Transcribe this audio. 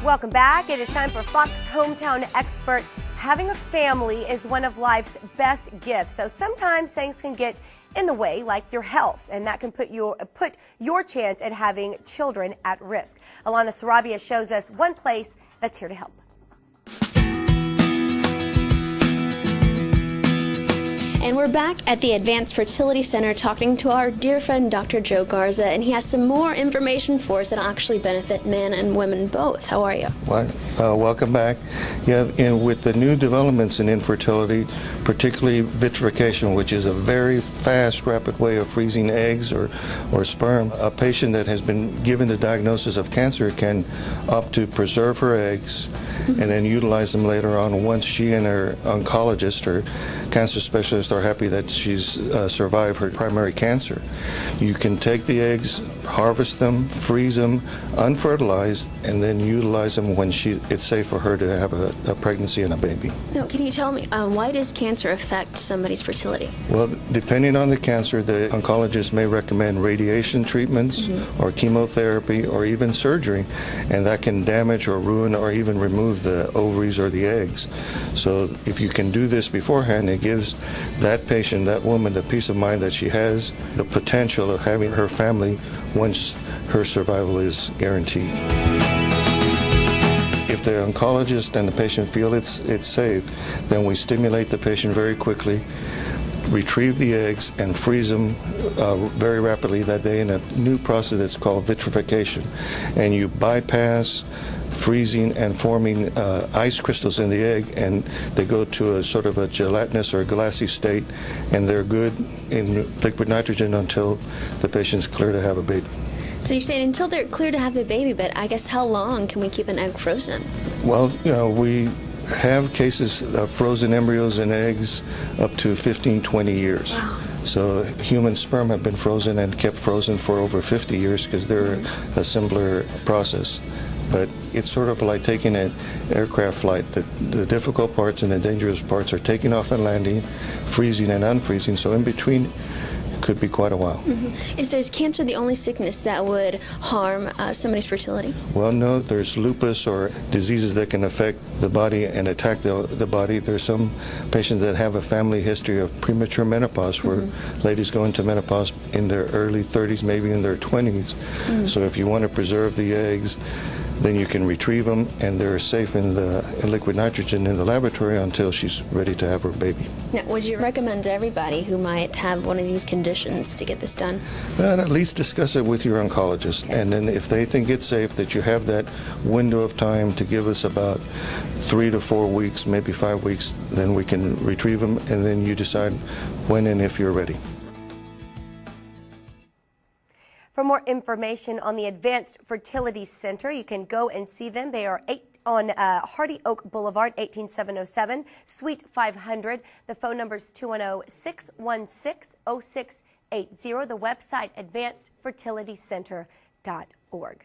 Welcome back. It is time for Fox Hometown Expert. Having a family is one of life's best gifts, though sometimes things can get in the way, like your health, and that can put your chance at having children at risk. Alana Sarabia shows us one place that's here to help. And we're back at the Advanced Fertility Center talking to our dear friend Dr. Joe Garza, and he has some more information for us that'll actually benefit men and women both. How are you? Well, welcome back. Yeah, and with the new developments in infertility, particularly vitrification, which is a very fast, rapid way of freezing eggs or sperm, a patient that has been given the diagnosis of cancer can opt to preserve her eggs and then utilize them later on once she and her oncologist or cancer specialist are happy that she's survived her primary cancer. You can take the eggs, harvest them, freeze them, unfertilized, and then utilize them when it's safe for her to have a pregnancy and a baby. Now, can you tell me, why does cancer affect somebody's fertility? Well, depending on the cancer, the oncologist may recommend radiation treatments or chemotherapy or even surgery, and that can damage or ruin or even remove the ovaries or the eggs. So if you can do this beforehand, it gives that patient, that woman, the peace of mind that she has the potential of having her family once her survival is guaranteed. If the oncologist and the patient feel it's safe, then we stimulate the patient very quickly, retrieve the eggs, and freeze them very rapidly that day in a new process that's called vitrification. And you bypass freezing and forming ice crystals in the egg, and they go to a sort of a gelatinous or glassy state, and they're good in liquid nitrogen until the patient's clear to have a baby. So you're saying until they're clear to have a baby, but I guess how long can we keep an egg frozen? Well, we have cases of frozen embryos and eggs up to 15, 20 years. Wow. So human sperm have been frozen and kept frozen for over 50 years because they're a simpler process. But it's sort of like taking an aircraft flight. The difficult parts and the dangerous parts are taking off and landing, freezing and unfreezing, so in between it could be quite a while. Is cancer the only sickness that would harm somebody's fertility? Well, no, there's lupus or diseases that can affect the body and attack the body. There's some patients that have a family history of premature menopause where ladies go into menopause in their early 30s, maybe in their 20s. So if you want to preserve the eggs, then you can retrieve them, and they're safe in liquid nitrogen in the laboratory until she's ready to have her baby. Now, would you recommend to everybody who might have one of these conditions to get this done? And at least discuss it with your oncologist, and then if they think it's safe, that you have that window of time to give us about 3 to 4 weeks, maybe 5 weeks, then we can retrieve them, and then you decide when and if you're ready. For more information on the Advanced Fertility Center, you can go and see them. They are on Hardy Oak Boulevard, 18707, Suite 500. The phone number is 210-616-0680. The website, advancedfertilitycenter.org.